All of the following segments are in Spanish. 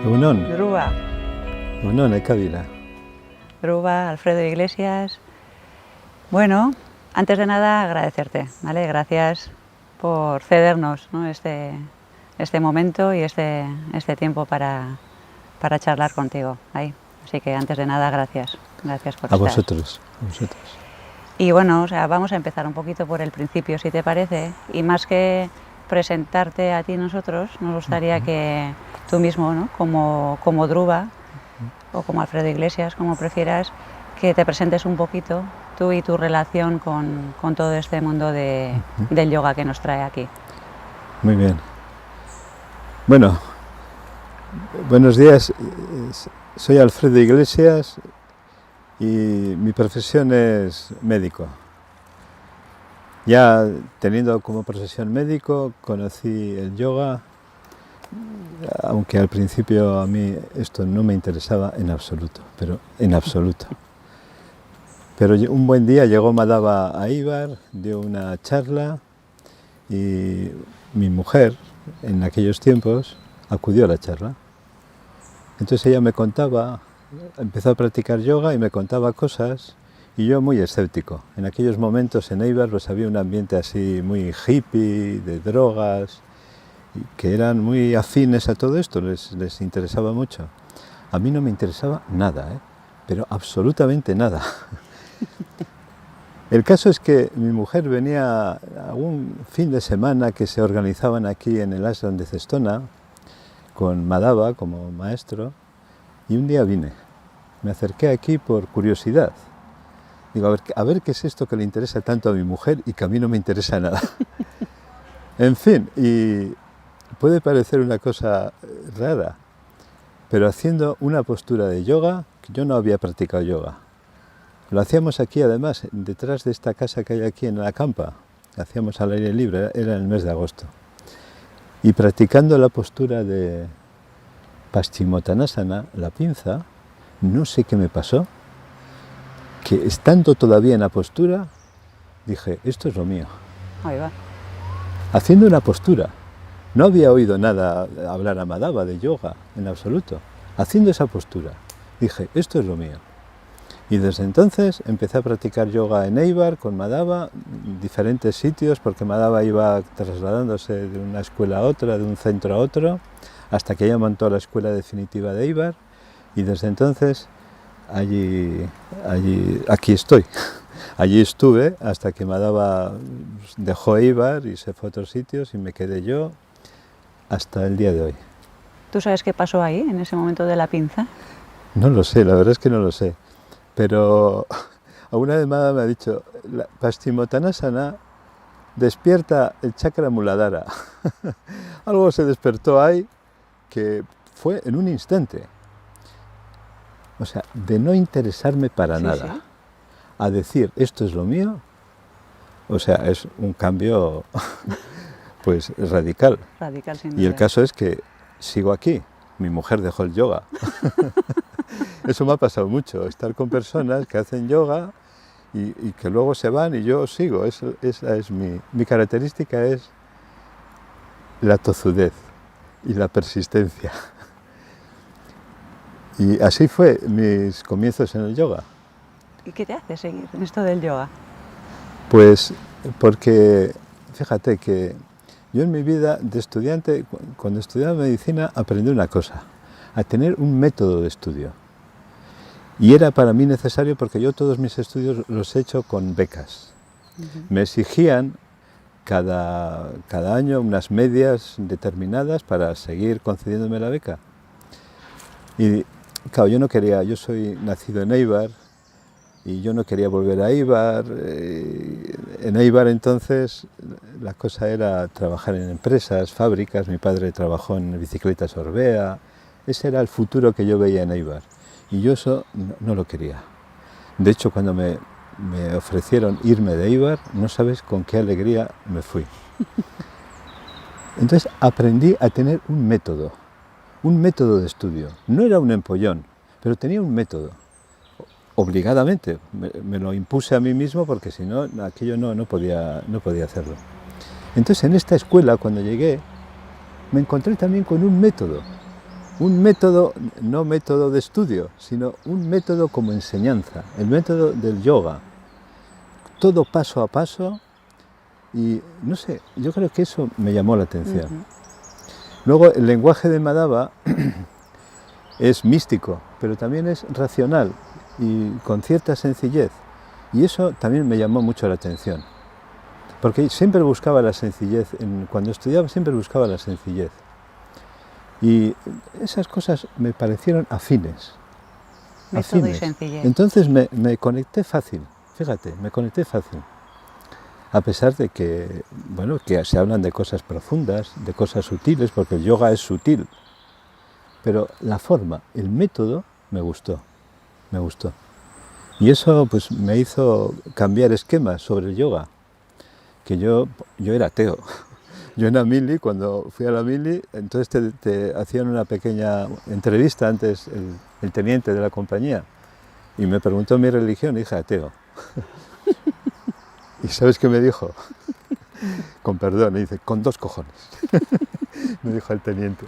Egunon, Druba, egunon, Ekabila. Druba, Alfredo Iglesias. Bueno, antes de nada agradecerte, ¿vale? Gracias por cedernos, ¿no? este momento y este tiempo para charlar contigo. Ahí. Así que antes de nada, gracias. Gracias por A estar. vosotros, a vosotros. Y bueno, o sea, vamos a empezar un poquito por el principio, si te parece. Y más que presentarte a ti nosotros, nos gustaría que tú mismo, ¿no? como Druba o como Alfredo Iglesias, como prefieras, que te presentes un poquito tú y tu relación con todo este mundo del yoga que nos trae aquí. Muy bien. Bueno, buenos días. Soy Alfredo Iglesias y mi profesión es médico. Ya teniendo como profesión médico, conocí el yoga, aunque al principio a mí esto no me interesaba en absoluto, pero en absoluto. Pero un buen día llegó Madhava a Ibar, dio una charla y mi mujer, en aquellos tiempos, acudió a la charla. Entonces ella me contaba, empezó a practicar yoga y me contaba cosas, y yo muy escéptico. En aquellos momentos en Eibar pues había un ambiente así muy hippie, de drogas, que eran muy afines a todo esto, les interesaba mucho. A mí no me interesaba nada, pero absolutamente nada. El caso es que mi mujer venía a un fin de semana que se organizaban aquí en el ashram de Cestona, con Madhava como maestro, y un día vine. Me acerqué aquí por curiosidad. Digo, a ver qué es esto que le interesa tanto a mi mujer y que a mí no me interesa nada. En fin, y puede parecer una cosa rara, pero haciendo una postura de yoga, que yo no había practicado yoga. Lo hacíamos aquí, además, detrás de esta casa que hay aquí en la campa. Lo hacíamos al aire libre, era en el mes de agosto. Y practicando la postura de Paschimottanasana, la pinza, no sé qué me pasó, que estando todavía en la postura, dije, esto es lo mío. Ahí va. Haciendo una postura. No había oído nada hablar a Madhava de yoga, en absoluto. Haciendo esa postura, dije, esto es lo mío. Y desde entonces empecé a practicar yoga en Eibar con Madhava, en diferentes sitios, porque Madhava iba trasladándose de una escuela a otra, de un centro a otro, hasta que ella montó la escuela definitiva de Eibar, y desde entonces aquí estoy. Allí estuve hasta que Madhava dejó Eibar y se fue a otros sitios y me quedé yo hasta el día de hoy. ¿Tú sabes qué pasó ahí, en ese momento de la pinza? No lo sé, la verdad es que no lo sé. Pero alguna vez Madhava me ha dicho, la Paschimottanasana despierta el chakra Muladhara. Algo se despertó ahí que fue en un instante. O sea, de no interesarme para nada, sí. a decir, esto es lo mío, o sea, es un cambio pues radical. Radical, sin duda. Y el caso es que sigo aquí, mi mujer dejó el yoga. Eso me ha pasado mucho, estar con personas que hacen yoga y que luego se van y yo sigo. Esa es mi característica, es la tozudez y la persistencia. Y así fue mis comienzos en el yoga. ¿Y qué te hace seguir en esto del yoga? Pues porque, fíjate que yo en mi vida de estudiante, cuando estudiaba medicina, aprendí una cosa, a tener un método de estudio. Y era para mí necesario porque yo todos mis estudios los he hecho con becas. Me exigían cada año unas medias determinadas para seguir concediéndome la beca. Y claro, yo no quería, yo soy nacido en Eibar y yo no quería volver a Eibar. En Eibar entonces la cosa era trabajar en empresas, fábricas, mi padre trabajó en Bicicletas Orbea, ese era el futuro que yo veía en Eibar. Y yo eso no lo quería. De hecho, cuando me ofrecieron irme de Eibar, no sabes con qué alegría me fui. Entonces aprendí a tener un método de estudio. No era un empollón, pero tenía un método. Obligadamente, me lo impuse a mí mismo porque si no, aquello no podía hacerlo. Entonces en esta escuela, cuando llegué, me encontré también con un método. un método, no método de estudio, sino un método como enseñanza, el método del yoga. Todo paso a paso y, no sé, yo creo que eso me llamó la atención. Luego, el lenguaje de Madhava es místico, pero también es racional y con cierta sencillez. Y eso también me llamó mucho la atención. Porque siempre buscaba la sencillez, cuando estudiaba siempre buscaba la sencillez. Y esas cosas me parecieron afines. Método y sencillez. Entonces me conecté fácil, fíjate, me conecté fácil. A pesar de que, bueno, que se hablan de cosas profundas, de cosas sutiles, porque el yoga es sutil. Pero la forma, el método, me gustó, me gustó. Y eso pues me hizo cambiar esquemas sobre el yoga. Que yo era ateo. Yo en la mili, cuando fui a la mili, entonces te hacían una pequeña entrevista antes el teniente de la compañía y me preguntó mi religión y dije ateo. ¿Y sabes qué me dijo? Con perdón, me dice, con 2 cojones. Me dijo el teniente.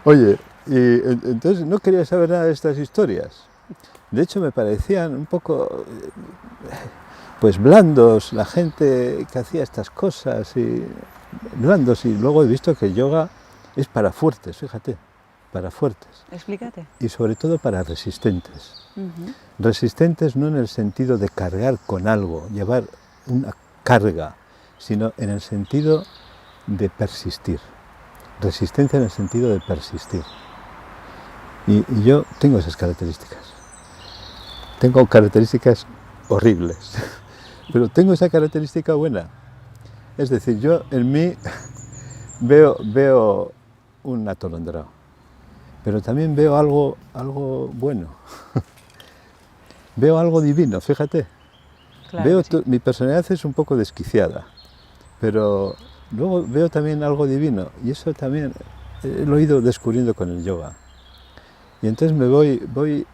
Oye, y entonces no quería saber nada de estas historias. De hecho me parecían un poco pues blandos, la gente que hacía estas cosas, y blandos, y luego he visto que el yoga es para fuertes, fíjate, para fuertes. Explícate. Y sobre todo para resistentes. Resistentes no en el sentido de cargar con algo, llevar una carga, sino en el sentido de persistir. Resistencia en el sentido de persistir. Y yo tengo esas características. Tengo características horribles. Pero tengo esa característica buena. Es decir, yo en mí veo un atolondrado, pero también veo algo bueno. Veo algo divino, fíjate. Claro, sí. Mi personalidad es un poco desquiciada, pero luego veo también algo divino y eso también lo he ido descubriendo con el yoga. Y entonces me voy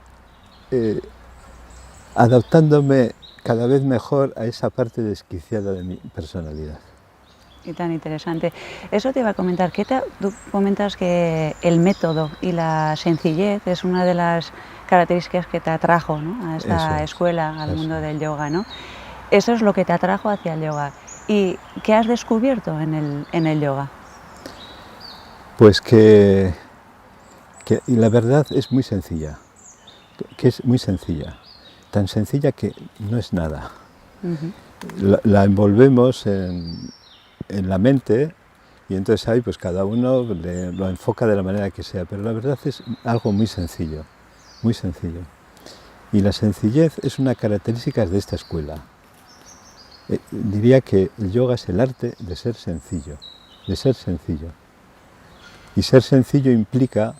adaptándome cada vez mejor a esa parte desquiciada de mi personalidad. Y tan interesante. Eso te iba a comentar, tú comentas que el método y la sencillez es una de las características que te atrajo, ¿no?, a esta escuela, al mundo del yoga, ¿no? Eso es lo que te atrajo hacia el yoga. ¿Y qué has descubierto en el yoga? Pues que y la verdad es muy sencilla, que es muy sencilla. Tan sencilla que no es nada. La envolvemos en la mente y entonces ahí pues cada uno lo enfoca de la manera que sea, pero la verdad es algo muy sencillo, muy sencillo. Y la sencillez es una característica de esta escuela. Diría que el yoga es el arte de ser sencillo, de ser sencillo. Y ser sencillo implica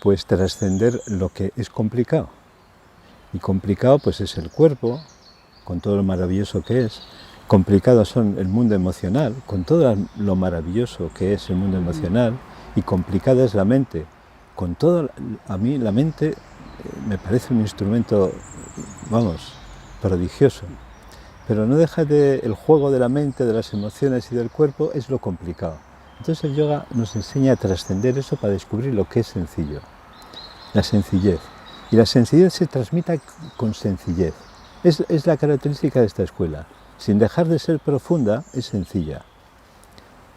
pues trascender lo que es complicado. Y complicado pues es el cuerpo, con todo lo maravilloso que es. Complicado son el mundo emocional, con todo lo maravilloso que es el mundo emocional. Y complicada es la mente. Con todo, a mí la mente me parece un instrumento, vamos, prodigioso. Pero no deja el juego de la mente, de las emociones y del cuerpo es lo complicado. Entonces el yoga nos enseña a trascender eso para descubrir lo que es sencillo. La sencillez. Y la sencillez se transmite con sencillez. Es la característica de esta escuela. Sin dejar de ser profunda, es sencilla.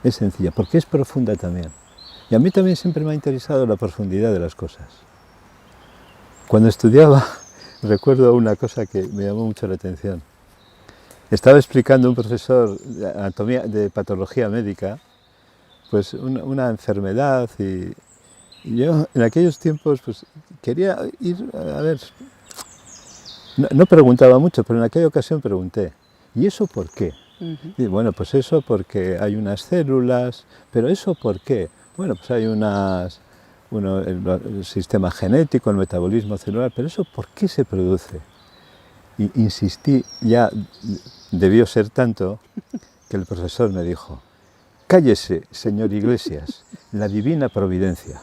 Es sencilla, porque es profunda también. Y a mí también siempre me ha interesado la profundidad de las cosas. Cuando estudiaba, recuerdo una cosa que me llamó mucho la atención. Estaba explicando un profesor de anatomía, de patología médica, pues una enfermedad y yo en aquellos tiempos pues quería ir a ver, no preguntaba mucho, pero en aquella ocasión pregunté, ¿y eso por qué? Y bueno, pues eso porque hay unas células, pero ¿eso por qué? Bueno, pues hay el sistema genético, el metabolismo celular, pero ¿eso por qué se produce? Y insistí, ya debió ser tanto, que el profesor me dijo, cállese, señor Iglesias, la divina providencia.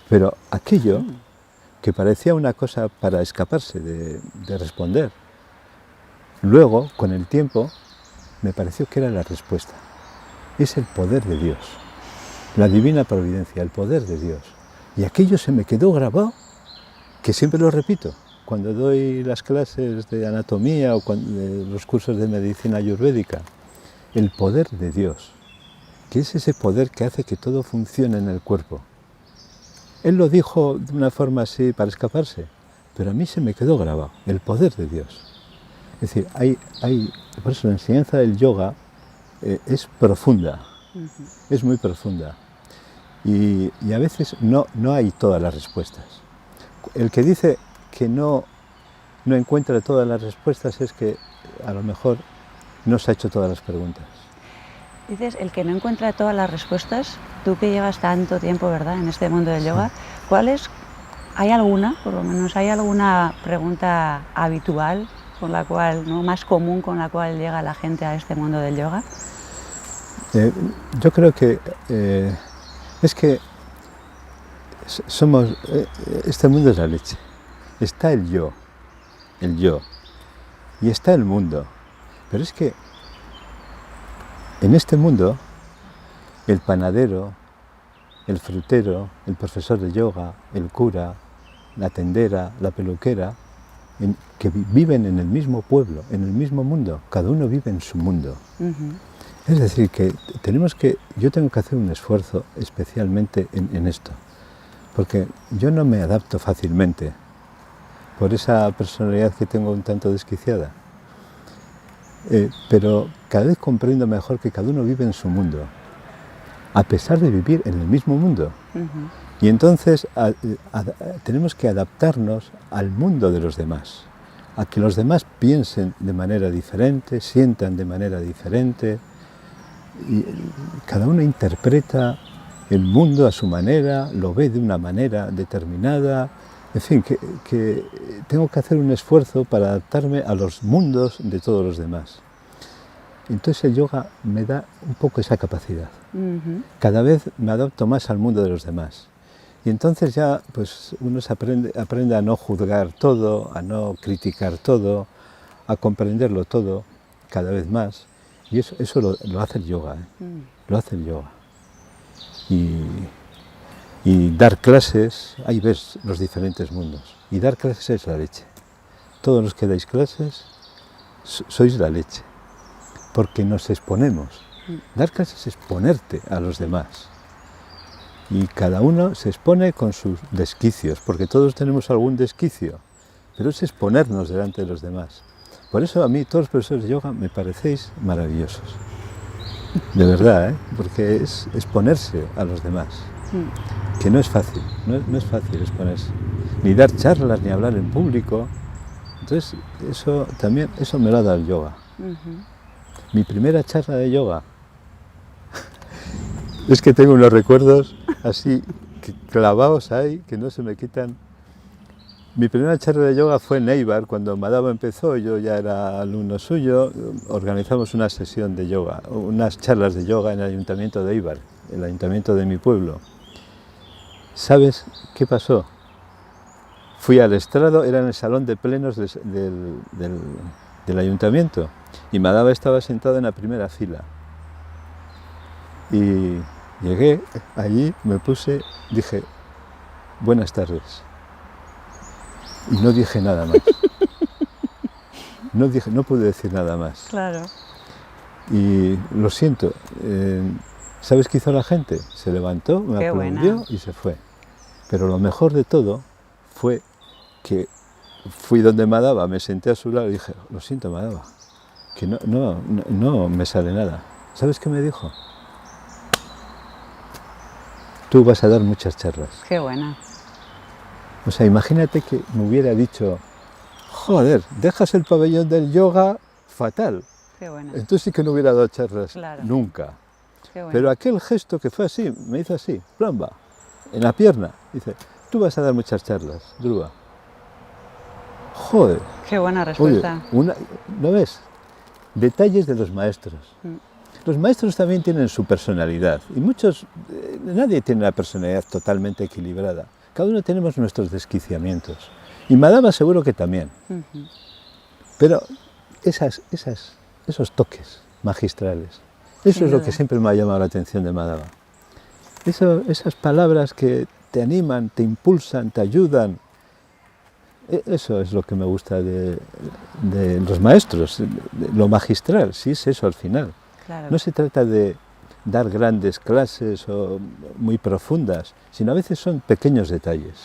Pero aquello, que parecía una cosa para escaparse de responder, luego, con el tiempo, me pareció que era la respuesta. Es el poder de Dios. la divina providencia, el poder de Dios. Y aquello se me quedó grabado, que siempre lo repito, cuando doy las clases de anatomía o los cursos de medicina ayurvédica. El poder de Dios, que es ese poder que hace que todo funcione en el cuerpo. Él lo dijo de una forma así para escaparse, pero a mí se me quedó grabado, el poder de Dios. Es decir, por eso la enseñanza del yoga es profunda, es muy profunda. Y a veces no hay todas las respuestas. El que dice que no encuentra todas las respuestas es que a lo mejor no se ha hecho todas las preguntas. Dices, el que no encuentra todas las respuestas, tú que llevas tanto tiempo, ¿verdad?, en este mundo del yoga, ¿hay alguna, por lo menos, hay alguna pregunta habitual con la cual, ¿no?, más común con la cual llega la gente a este mundo del yoga? Yo creo que es que este mundo es la leche. Está el yo, y está el mundo. Pero es que en este mundo, el panadero, el frutero, el profesor de yoga, el cura, la tendera, la peluquera, que viven en el mismo pueblo, en el mismo mundo, cada uno vive en su mundo. Es decir, que yo tengo que hacer un esfuerzo especialmente en esto, porque yo no me adapto fácilmente por esa personalidad que tengo un tanto desquiciada. Pero cada vez comprendo mejor que cada uno vive en su mundo, a pesar de vivir en el mismo mundo. Y entonces tenemos que adaptarnos al mundo de los demás, a que los demás piensen de manera diferente, sientan de manera diferente, y cada uno interpreta el mundo a su manera, lo ve de una manera determinada. En fin, que tengo que hacer un esfuerzo para adaptarme a los mundos de todos los demás. Entonces el yoga me da un poco esa capacidad. Cada vez me adapto más al mundo de los demás. Y entonces ya pues uno aprende a no juzgar todo, a no criticar todo, a comprenderlo todo cada vez más. Y eso lo hace el yoga, lo hace el yoga. Y dar clases, ahí ves los diferentes mundos. Y dar clases es la leche. Todos los que dais clases sois la leche, porque nos exponemos. Dar clases es ponerte a los demás. Y cada uno se expone con sus desquicios, porque todos tenemos algún desquicio, pero es exponernos delante de los demás. Por eso a mí todos los profesores de yoga me parecéis maravillosos. De verdad, porque es exponerse a los demás. Que no es fácil, no es fácil exponerse, ni dar charlas, ni hablar en público. Entonces, eso me lo ha dado el yoga. Mi primera charla de yoga, es que tengo unos recuerdos así, clavados ahí, que no se me quitan. Mi primera charla de yoga fue en Eibar, cuando Madhava empezó, yo ya era alumno suyo, organizamos una sesión de yoga, unas charlas de yoga en el ayuntamiento de Eibar, el ayuntamiento de mi pueblo. ¿Sabes qué pasó? Fui al estrado, era en el salón de plenos del ayuntamiento, y Madhava estaba sentado en la primera fila. Y llegué allí, me puse, dije, buenas tardes. Y no dije nada más. No pude decir nada más. Claro. Y lo siento, ¿sabes qué hizo la gente? Se levantó, me aplaudió y se fue. Pero lo mejor de todo fue que fui donde Madhava, me senté a su lado y dije, lo siento Madhava, que no me sale nada. ¿Sabes qué me dijo? Tú vas a dar muchas charlas. Qué buena. O sea, imagínate que me hubiera dicho, joder, dejas el pabellón del yoga fatal. Qué buena. Entonces sí que no hubiera dado charlas, claro. Nunca. Qué buena. Pero aquel gesto que fue así, me hizo así, plamba, en la pierna. Dice, tú vas a dar muchas charlas, Dhruva. Joder. Qué buena respuesta. Oye, ¿no ves? Detalles de los maestros. Los maestros también tienen su personalidad y nadie tiene una personalidad totalmente equilibrada. Cada uno tenemos nuestros desquiciamientos. Y Madhava seguro que también. Pero esos toques magistrales, eso es lo que siempre me ha llamado la atención de Madhava. esas palabras que te animan, te impulsan, te ayudan. Eso es lo que me gusta de los maestros, de lo magistral, sí es eso al final. Claro. No se trata de dar grandes clases o muy profundas, sino a veces son pequeños detalles,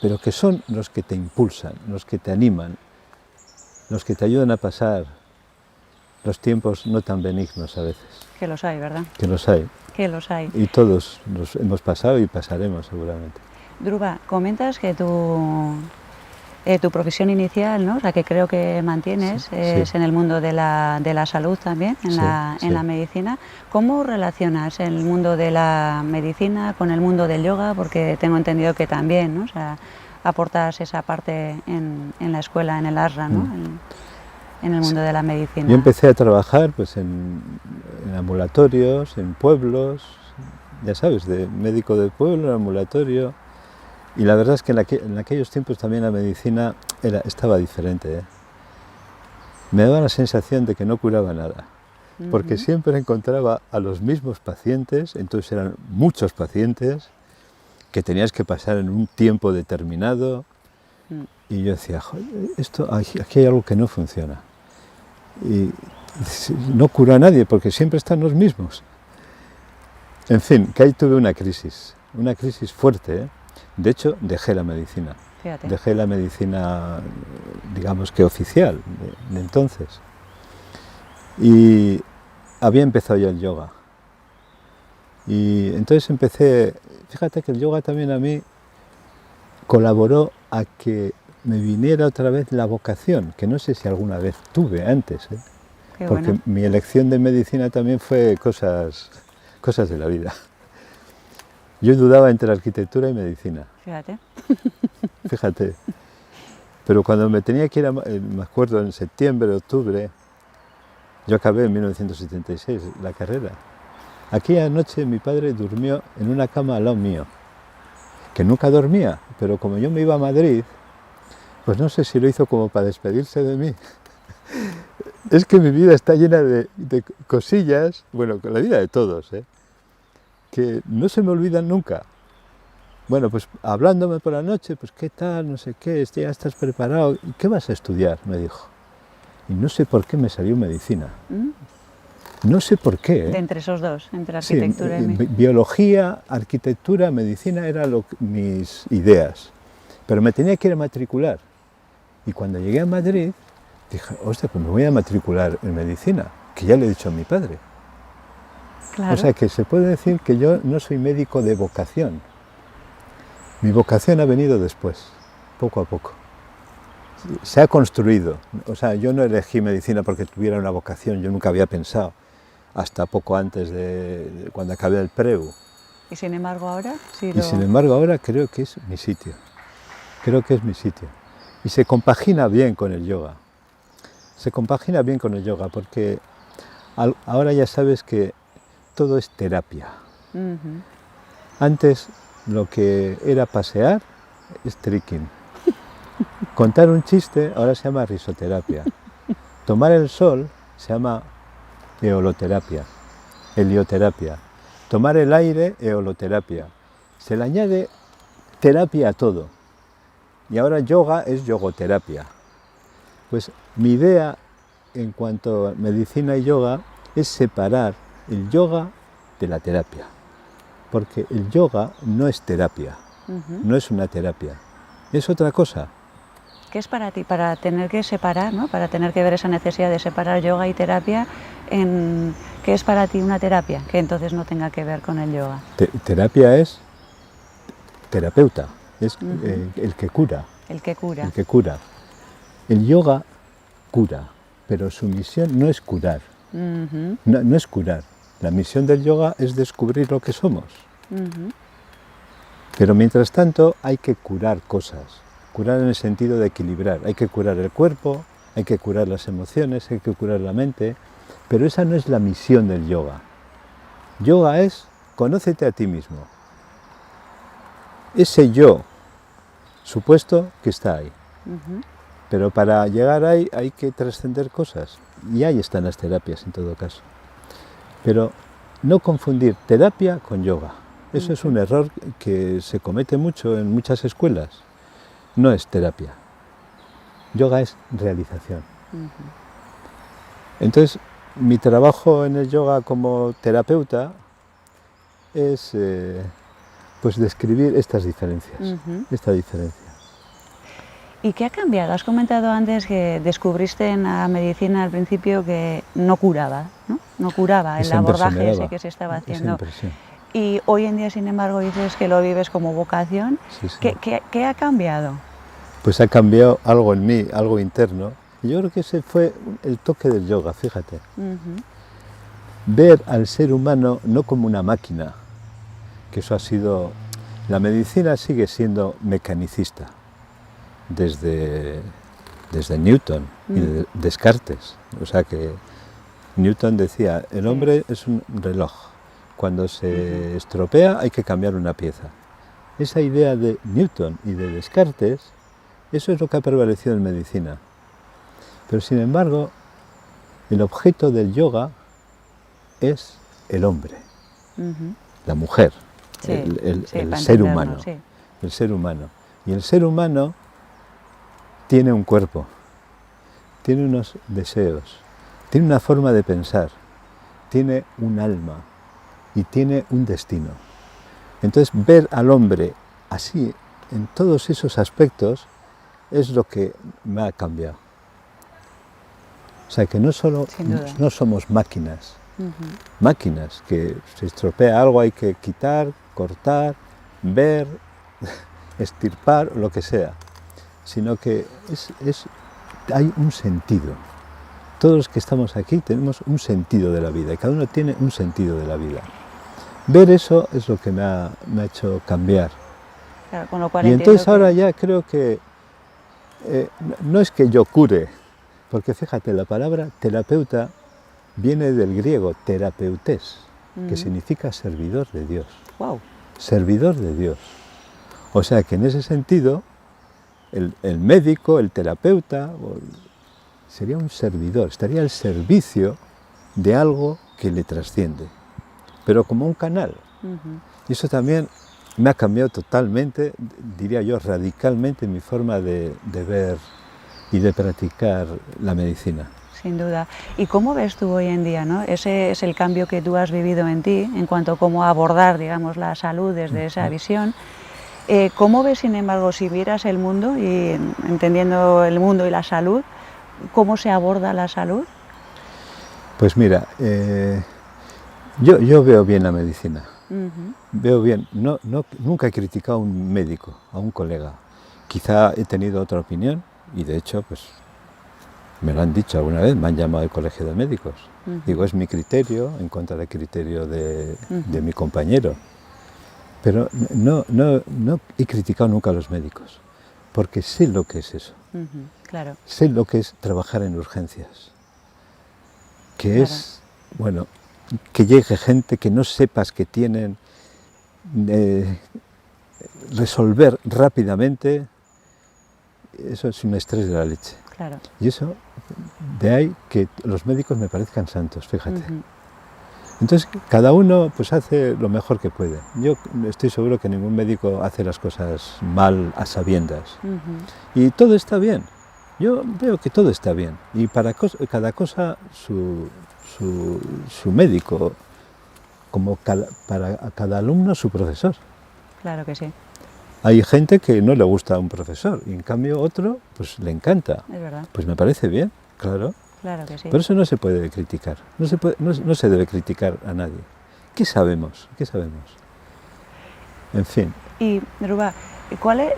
pero que son los que te impulsan, los que te animan, los que te ayudan a pasar los tiempos no tan benignos a veces. Que los hay, ¿verdad? Que los hay. Que los hay. Y todos los hemos pasado y pasaremos seguramente. Dhruva, comentas que tu profesión inicial, ¿no? O sea, que creo que mantienes, es en el mundo de la salud también, en la medicina. ¿Cómo relacionas el mundo de la medicina con el mundo del yoga? Porque tengo entendido que también, ¿no? O sea, aportas esa parte en la escuela, en el ashram, ¿no? En el mundo de la medicina. Yo empecé a trabajar pues, en ambulatorios, en pueblos, ya sabes, de médico de pueblo, en ambulatorio. Y la verdad es que en aquellos tiempos también la medicina estaba diferente. Me daba la sensación de que no curaba nada, porque siempre encontraba a los mismos pacientes, entonces eran muchos pacientes que tenías que pasar en un tiempo determinado. Y yo decía, aquí hay algo que no funciona. Y no cura a nadie porque siempre están los mismos. En fin, que ahí tuve una crisis fuerte. De hecho, dejé la medicina. Fíjate. Dejé la medicina, digamos que oficial, de entonces. Y había empezado ya el yoga. Y entonces fíjate que el yoga también a mí colaboró a que me viniera otra vez la vocación, que no sé si alguna vez tuve antes, Qué porque bueno. mi elección de medicina también fue cosas de la vida. Yo dudaba entre arquitectura y medicina. Fíjate. Pero cuando me tenía que ir, me acuerdo, en septiembre, octubre, yo acabé en 1976 la carrera. Aquella noche mi padre durmió en una cama al lado mío, que nunca dormía, pero como yo me iba a Madrid, pues no sé si lo hizo como para despedirse de mí. Es que mi vida está llena de cosillas, bueno, la vida de todos, que no se me olvidan nunca. Bueno, pues hablándome por la noche, pues qué tal, no sé qué, ya estás preparado, ¿y qué vas a estudiar?, me dijo. Y no sé por qué me salió medicina. No sé por qué. De entre esos dos, entre arquitectura y biología, arquitectura, medicina eran mis ideas. Pero me tenía que ir a matricular. Y cuando llegué a Madrid, dije, hostia, pues me voy a matricular en medicina, que ya le he dicho a mi padre. Claro. O sea que se puede decir que yo no soy médico de vocación. Mi vocación ha venido después, poco a poco. Se ha construido. O sea, yo no elegí medicina porque tuviera una vocación, yo nunca había pensado, hasta poco antes de cuando acabé el preu. Y sin embargo ahora sí Y sin embargo ahora creo que es mi sitio. Creo que es mi sitio. Y se compagina bien con el yoga. Se compagina bien con el yoga porque ahora ya sabes que todo es terapia. Antes lo que era pasear es trekking. Contar un chiste ahora se llama risoterapia. Tomar el sol se llama eoloterapia, helioterapia. Tomar el aire, eoloterapia. Se le añade terapia a todo. Y ahora yoga es yogoterapia. Pues mi idea en cuanto a medicina y yoga es separar el yoga de la terapia. Porque el yoga no es terapia, no es una terapia, es otra cosa. ¿Qué es para ti, para tener que separar, ¿no? Para tener que ver esa necesidad de separar yoga y terapia, ¿qué es para ti una terapia que entonces no tenga que ver con el yoga? Terapia es terapeuta, es el que cura. El que cura. El que cura. El yoga cura, pero su misión no es curar. No es curar. La misión del yoga es descubrir lo que somos. Pero mientras tanto hay que curar cosas. Curar en el sentido de equilibrar. Hay que curar el cuerpo, hay que curar las emociones, hay que curar la mente. Pero esa no es la misión del yoga. Yoga es conócete a ti mismo. Ese yo supuesto que está ahí. Pero para llegar ahí hay que trascender cosas. Y ahí están las terapias en todo caso. Pero no confundir terapia con yoga. Eso es un error que se comete mucho en muchas escuelas. No es terapia. Yoga es realización. Entonces, mi trabajo en el yoga como terapeuta es pues describir estas diferencias, esta diferencia. ¿Y qué ha cambiado? Has comentado antes que descubriste en la medicina al principio que no curaba, ¿no? No curaba el abordaje ese que se estaba haciendo. Y hoy en día, sin embargo, dices que lo vives como vocación. Sí, sí. ¿Qué ha cambiado? Pues ha cambiado algo en mí, algo interno. Y yo creo que ese fue el toque del yoga, fíjate. Ver al ser humano no como una máquina, que eso ha sido... La medicina sigue siendo mecanicista, desde Newton y de Descartes. O sea que Newton decía, el hombre es un reloj, cuando se estropea hay que cambiar una pieza. Esa idea de Newton y de Descartes, eso es lo que ha prevalecido en medicina. Pero sin embargo, el objeto del yoga es el hombre, la mujer, el ser humano, el ser humano. Y el ser humano tiene un cuerpo, tiene unos deseos, tiene una forma de pensar, tiene un alma y tiene un destino. Entonces, ver al hombre así, en todos esos aspectos, es lo que me ha cambiado. O sea, que no somos máquinas, máquinas, que se estropea algo, hay que quitar, cortar, ver, extirpar, lo que sea, sino que hay un sentido. Todos los que estamos aquí tenemos un sentido de la vida, y cada uno tiene un sentido de la vida. Ver eso es lo que me ha hecho cambiar. Claro, con lo cual y entonces ahora ya creo que no es que yo cure, porque fíjate, la palabra terapeuta viene del griego terapeutes, que significa servidor de Dios. Wow. Servidor de Dios. O sea que en ese sentido, el médico, el terapeuta, sería un servidor, estaría al servicio de algo que le trasciende, pero como un canal. Y eso también me ha cambiado totalmente, diría yo, radicalmente mi forma de ver y de practicar la medicina. Sin duda. ¿Y cómo ves tú hoy en día, ¿no? Ese es el cambio que tú has vivido en ti, en cuanto a cómo abordar, digamos, la salud desde esa visión. ¿Cómo ves, sin embargo, si vieras el mundo y entendiendo el mundo y la salud, cómo se aborda la salud? Pues mira, yo veo bien la medicina. Veo bien. Nunca he criticado a un médico, a un colega. Quizá he tenido otra opinión y de hecho, pues me lo han dicho alguna vez, me han llamado al colegio de médicos. Digo, es mi criterio en contra del criterio de mi compañero. Pero no he criticado nunca a los médicos, porque sé lo que es eso. Claro. Sé lo que es trabajar en urgencias, que es, bueno, que llegue gente que no sepas que tienen, resolver rápidamente, eso es un estrés de la leche. Claro. Y eso, de ahí que los médicos me parezcan santos, fíjate. Entonces, cada uno pues hace lo mejor que puede. Yo estoy seguro que ningún médico hace las cosas mal a sabiendas. Y todo está bien. Yo veo que todo está bien. Y para cada cosa su médico, como para cada alumno su profesor. Claro que sí. Hay gente que no le gusta a un profesor y en cambio otro pues le encanta. Es verdad. Pues me parece bien, claro. Claro que sí. Por eso no se puede criticar, no se debe criticar a nadie. ¿Qué sabemos? ¿Qué sabemos? En fin. Y, Dhruva,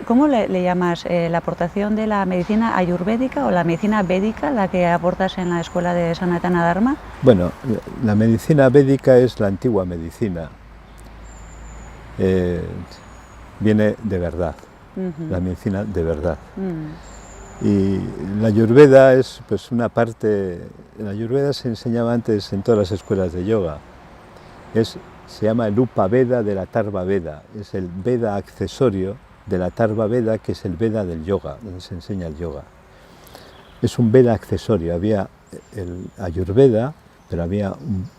¿cómo le llamas la aportación de la medicina ayurvédica o la medicina védica, la que aportas en la escuela de Sanatana Dharma? Bueno, la medicina védica es la antigua medicina. Viene de verdad, la medicina de verdad. Y la Ayurveda es pues una parte, la Ayurveda se enseñaba antes en todas las escuelas de yoga, se llama el Upa Veda de la Tarva Veda, es el Veda accesorio de la Tarva Veda, que es el Veda del yoga, donde se enseña el yoga. Es un Veda accesorio, había el Ayurveda, pero había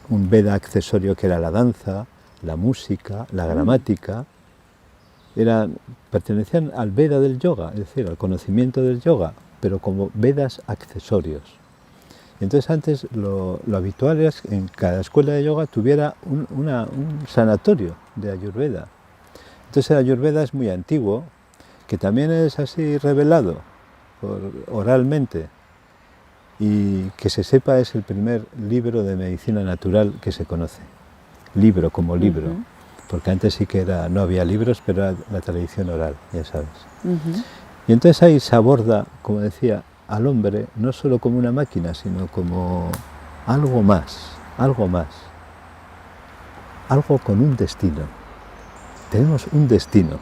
un Veda accesorio que era la danza, la música, la gramática. Pertenecían al Veda del yoga, es decir, al conocimiento del yoga, pero como Vedas accesorios. Entonces antes lo habitual es que en cada escuela de yoga tuviera un sanatorio de Ayurveda. Entonces el Ayurveda es muy antiguo, que también es así revelado oralmente, y que se sepa es el primer libro de medicina natural que se conoce. Libro como libro, porque antes sí que no había libros, pero era la tradición oral, ya sabes. Y entonces ahí se aborda, como decía, al hombre no solo como una máquina, sino como algo más, algo con un destino. Tenemos un destino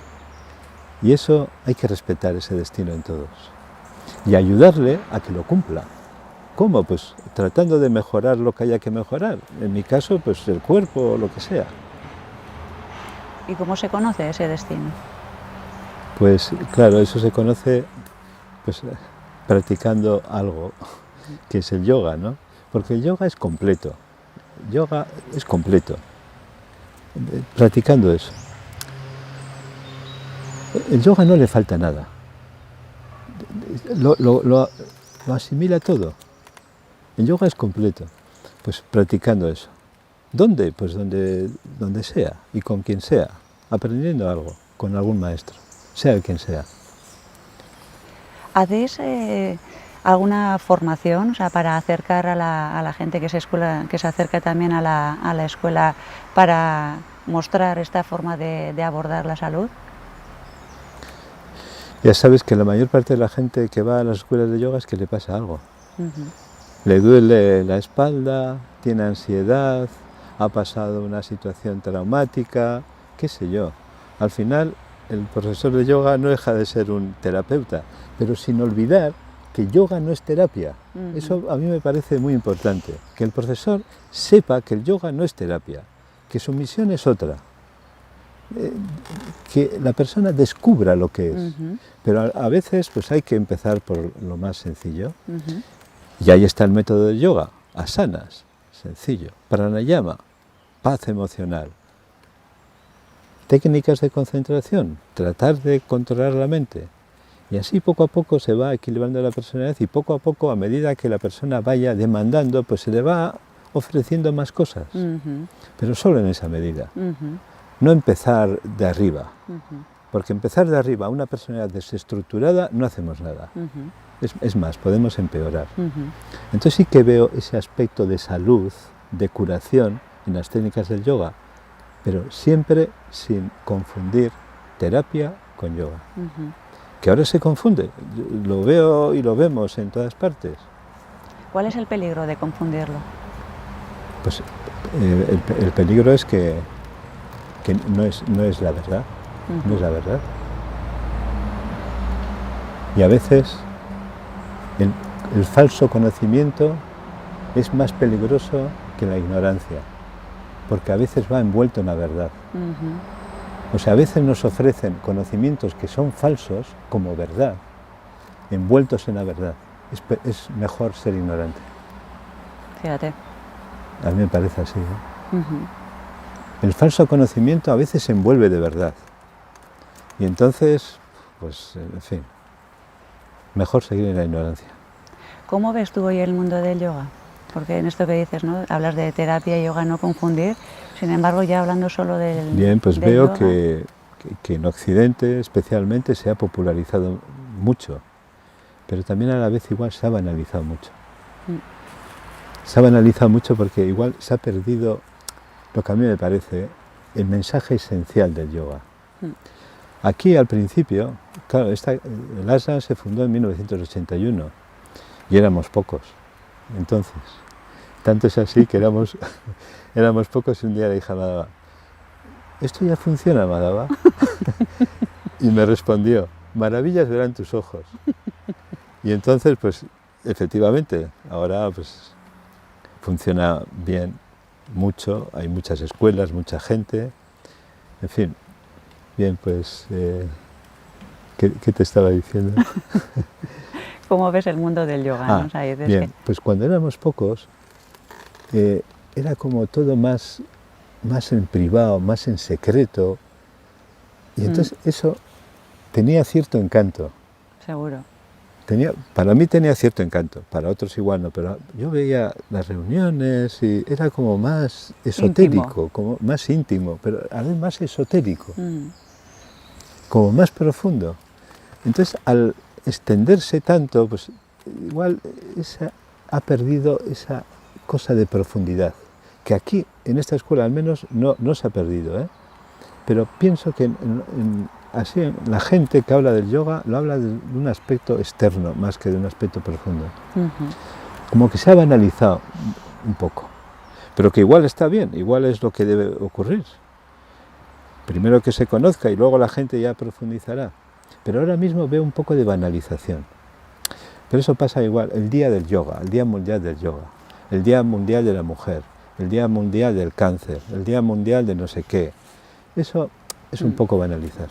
y eso hay que respetar ese destino en todos y ayudarle a que lo cumpla. ¿Cómo? Pues tratando de mejorar lo que haya que mejorar. En mi caso, pues el cuerpo o lo que sea. ¿Y cómo se conoce ese destino? Pues claro, eso se conoce pues, practicando algo, que es el yoga, ¿no? Porque el yoga es completo. Yoga es completo. Practicando eso. El yoga no le falta nada. Lo asimila todo. El yoga es completo. Pues practicando eso. ¿Dónde? Pues donde sea y con quien sea. Aprendiendo algo, con algún maestro, sea el quien sea. ¿Hacéis alguna formación, o sea, para acercar a la gente que se acerca también a la escuela para mostrar esta forma de abordar la salud? Ya sabes que la mayor parte de la gente que va a las escuelas de yoga es que le pasa algo. Le duele la espalda, tiene ansiedad, ha pasado una situación traumática, qué sé yo. Al final, el profesor de yoga no deja de ser un terapeuta, pero sin olvidar que yoga no es terapia. Eso a mí me parece muy importante, que el profesor sepa que el yoga no es terapia, que su misión es otra. Que la persona descubra lo que es, pero a veces pues hay que empezar por lo más sencillo. Y ahí está el método de yoga, asanas, sencillo, pranayama, paz emocional, técnicas de concentración, tratar de controlar la mente, y así poco a poco se va equilibrando la personalidad y poco a poco, a medida que la persona vaya demandando, pues se le va ofreciendo más cosas, pero solo en esa medida. No empezar de arriba, porque empezar de arriba a una personalidad desestructurada no hacemos nada. Es más, podemos empeorar. Entonces sí que veo ese aspecto de salud, de curación en las técnicas del yoga, pero siempre sin confundir terapia con yoga. Que ahora se confunde, lo veo y lo vemos en todas partes. ¿Cuál es el peligro de confundirlo? Pues el peligro es que no es la verdad, no es la verdad. Y a veces el falso conocimiento es más peligroso que la ignorancia, porque a veces va envuelto en la verdad. O sea, a veces nos ofrecen conocimientos que son falsos como verdad, envueltos en la verdad. Es mejor ser ignorante. Fíjate. A mí me parece así, ¿eh? El falso conocimiento a veces se envuelve de verdad. Y entonces, pues, en fin, mejor seguir en la ignorancia. ¿Cómo ves tú hoy el mundo del yoga? Porque en esto que dices, ¿no? Hablas de terapia y yoga, no confundir. Sin embargo, ya hablando solo del Bien, pues del veo yoga, que en Occidente especialmente se ha popularizado mucho, pero también a la vez igual se ha banalizado mucho. Se ha banalizado mucho porque igual se ha perdido lo que a mí me parece el mensaje esencial del yoga. Aquí al principio, claro, el asana se fundó en 1981 y éramos pocos. Entonces, tanto es así que éramos pocos y un día le dije a Madhava, ¿esto ya funciona, Madhava? Y me respondió, maravillas verán tus ojos. Y entonces, pues, efectivamente, ahora pues funciona bien, mucho, hay muchas escuelas, mucha gente, en fin. Bien, pues, ¿qué te estaba diciendo? ¿Cómo ves el mundo del yoga? ¿No? O sea, bien, pues cuando éramos pocos, era como todo más en privado, más en secreto. Y entonces eso tenía cierto encanto. Seguro. Para mí tenía cierto encanto, para otros igual no, pero yo veía las reuniones y era como más esotérico, como más íntimo, pero además más esotérico, como más profundo. Entonces, al extenderse tanto, pues igual ha perdido esa cosa de profundidad, que aquí, en esta escuela al menos, no se ha perdido, ¿eh? Pero pienso que así la gente que habla del yoga lo habla de un aspecto externo más que de un aspecto profundo. Como que se ha banalizado un poco, pero que igual está bien, igual es lo que debe ocurrir. Primero que se conozca y luego la gente ya profundizará. Pero ahora mismo veo un poco de banalización. Pero eso pasa igual, el día del yoga, el Día Mundial del Yoga, el Día Mundial de la Mujer, el Día Mundial del Cáncer, el Día Mundial de no sé qué. Eso es un poco banalizar.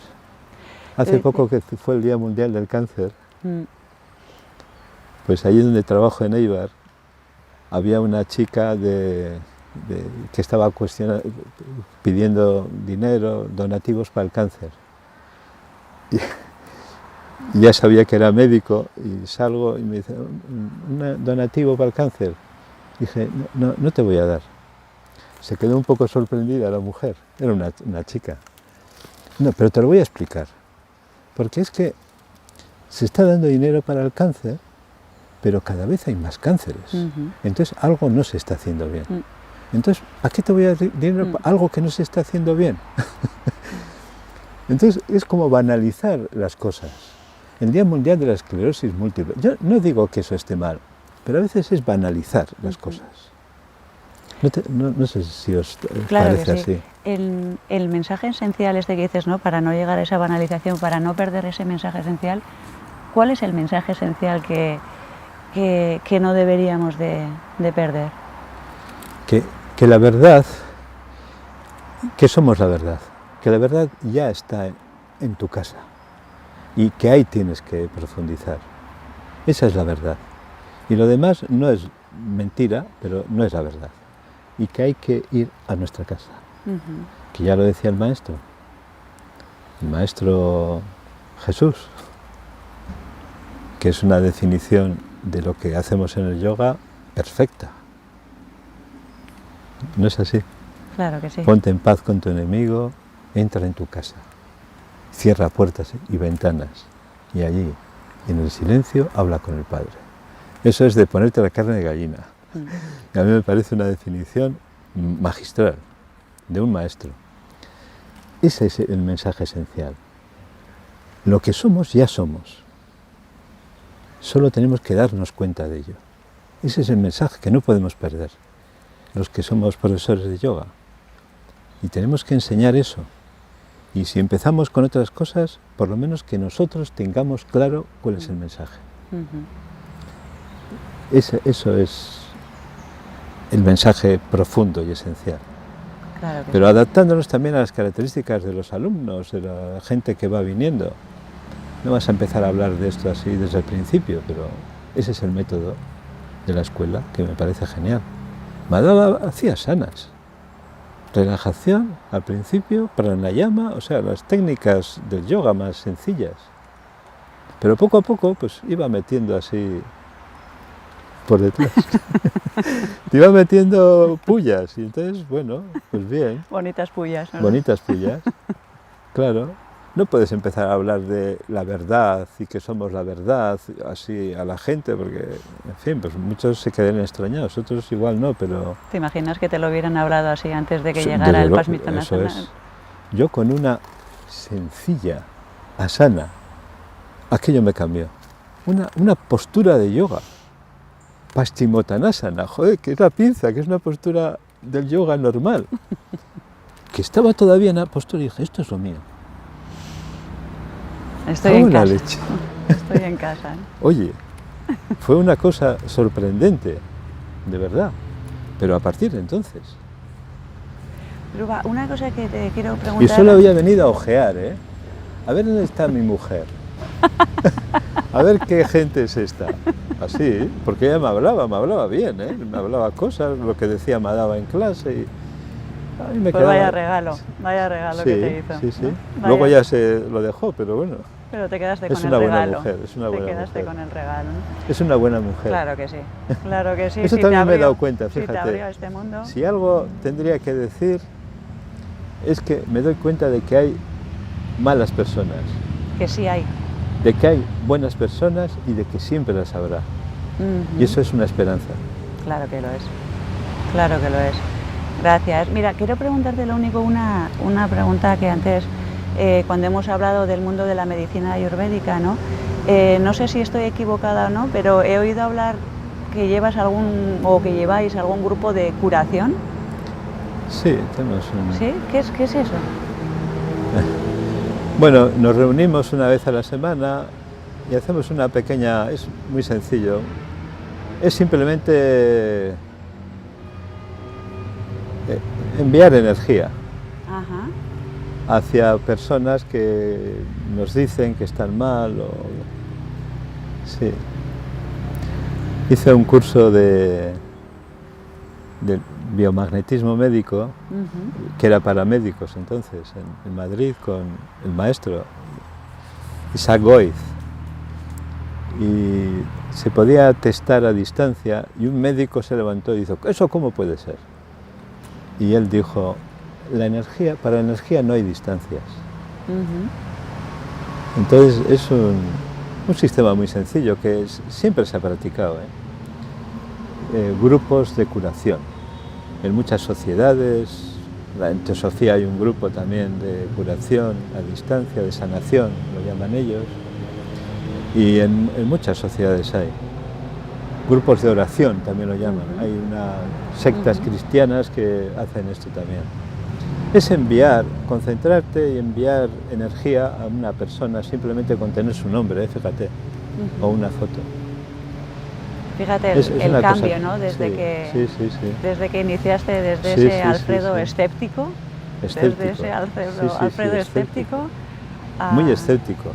Hace poco que fue el Día Mundial del Cáncer, pues allí donde trabajo en Eibar, había una chica que estaba pidiendo dinero, donativos para el cáncer. Y ya sabía que era médico y salgo y me dice, ¿un donativo para el cáncer? Dije, no te voy a dar. Se quedó un poco sorprendida la mujer, era una chica. No, pero te lo voy a explicar. Porque es que se está dando dinero para el cáncer, pero cada vez hay más cánceres. Entonces algo no se está haciendo bien. Entonces, ¿a qué te voy a dar dinero para algo que no se está haciendo bien? Entonces es como banalizar las cosas. El Día Mundial de la Esclerosis Múltiple. Yo no digo que eso esté mal, pero a veces es banalizar las cosas. No sé si os parece así. El mensaje esencial que dices, ¿no? Para no llegar a esa banalización, para no perder ese mensaje esencial, ¿cuál es el mensaje esencial que no deberíamos de perder? Que la verdad, que somos la verdad, que la verdad ya está en tu casa y que ahí tienes que profundizar. Esa es la verdad. Y lo demás no es mentira, pero no es la verdad. Y que hay que ir a nuestra casa. Que ya lo decía el maestro Jesús, que es una definición de lo que hacemos en el yoga perfecta. ¿No es así? Claro que sí. Ponte en paz con tu enemigo, entra en tu casa, cierra puertas y ventanas y allí, en el silencio, habla con el Padre. Eso es de ponerte la carne de gallina. Y a mí me parece una definición magistral de un maestro. Ese es el mensaje esencial. Lo que somos, ya somos. Solo tenemos que darnos cuenta de ello. Ese es el mensaje que no podemos perder, los que somos profesores de yoga. Y tenemos que enseñar eso. Y si empezamos con otras cosas, por lo menos que nosotros tengamos claro cuál es el mensaje. Eso es el mensaje profundo y esencial. Claro que Pero sí. adaptándonos también a las características de los alumnos, de la gente que va viniendo. No vas a empezar a hablar de esto así desde el principio, pero ese es el método de la escuela, que me parece genial. Madhava hacía asanas, relajación al principio, pranayama, o sea, las técnicas del yoga más sencillas. Pero poco a poco pues iba metiendo así por detrás. Te iba metiendo pullas y entonces, bueno, pues bien. Bonitas pullas, ¿no? Bonitas pullas, claro. No puedes empezar a hablar de la verdad y que somos la verdad así a la gente, porque, en fin, pues muchos se quedan extrañados, otros igual no, pero... ¿Te imaginas que te lo hubieran hablado así antes de que llegara el Paschimottanasana? Eso es. Yo con una sencilla asana, aquello me cambió. Una postura de yoga. Paschimottanasana, joder, que es la pinza, que es una postura del yoga normal. Que estaba todavía en la postura y dije, esto es lo mío. Estoy en casa. Leche. Estoy en casa. Oye, fue una cosa sorprendente, de verdad. Pero a partir de entonces. Ruba, una cosa que te quiero preguntar... Y solo había venido a ojear, ¿eh? A ver dónde está mi mujer. A ver qué gente es esta. así, porque ella me hablaba bien, ¿eh? Me hablaba cosas, lo que decía me daba en clase y a mí me Pues quedaba... vaya regalo que te hizo. Sí, sí. ¿No? Luego ya se lo dejó, pero bueno. Pero te quedaste Es con una el buena regalo. mujer, es una buena Te quedaste mujer. con el regalo, ¿no? Es una buena mujer. Claro que sí, claro que sí. Eso Si también te me he abrió- dado cuenta, Si te fíjate. abrió este mundo, Si algo tendría que decir es que me doy cuenta de que hay malas personas, que sí hay. de que hay buenas personas y de que siempre las habrá. Ujú. Y eso es una esperanza. Claro que lo es, claro que lo es. Gracias. Mira, quiero preguntarte lo único, una pregunta que antes, cuando hemos hablado del mundo de la medicina ayurvédica, ¿no? No sé si estoy equivocada o no, pero he oído hablar que llevas o que lleváis algún grupo de curación. Sí, tenemos un... ¿Sí? ¿Qué es eso? Bueno, nos reunimos una vez a la semana y hacemos una pequeña... Es muy sencillo. Es simplemente enviar energía Ajá. hacia personas que nos dicen que están mal o... Sí. Hice un curso de biomagnetismo médico, Ujú. que era para médicos entonces, en Madrid, con el maestro Isaac Goiz. Y se podía testar a distancia y un médico se levantó y dijo, ¿eso cómo puede ser? Y él dijo, para la energía no hay distancias. Ujú. Entonces es un sistema muy sencillo que siempre se ha practicado, grupos de curación. En muchas sociedades, en Teosofía hay un grupo también de curación a distancia, de sanación, lo llaman ellos, y en muchas sociedades hay. Grupos de oración también lo llaman, hay unas sectas cristianas que hacen esto también. Es concentrarte y enviar energía a una persona simplemente con tener su nombre, fíjate, o una foto. Fíjate Es el una cambio, cosa... ¿no? Desde Sí. desde que iniciaste, desde Sí, ese sí, Alfredo sí. escéptico, Escéptico. desde ese Alfredo, Sí, Alfredo escéptico. escéptico, Muy escéptico.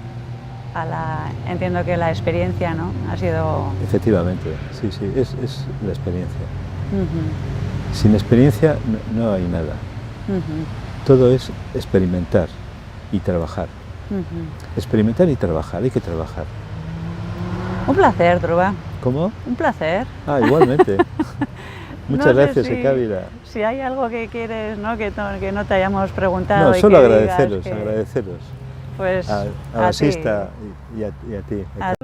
entiendo que la experiencia, ¿no? Ha sido... Efectivamente, sí, es la experiencia. Ujú, Sin experiencia no hay nada. ujú, Todo es experimentar y trabajar. ujú. Experimentar y trabajar, hay que trabajar. Un placer, Dhruva, ¿Cómo? un placer. Ah, igualmente. Muchas No sé gracias, si- Ekavira. Si hay algo que quieres, ¿no? Que no te hayamos preguntado. No, y solo que digas agradeceros, pues a ti. Basista y a ti. A-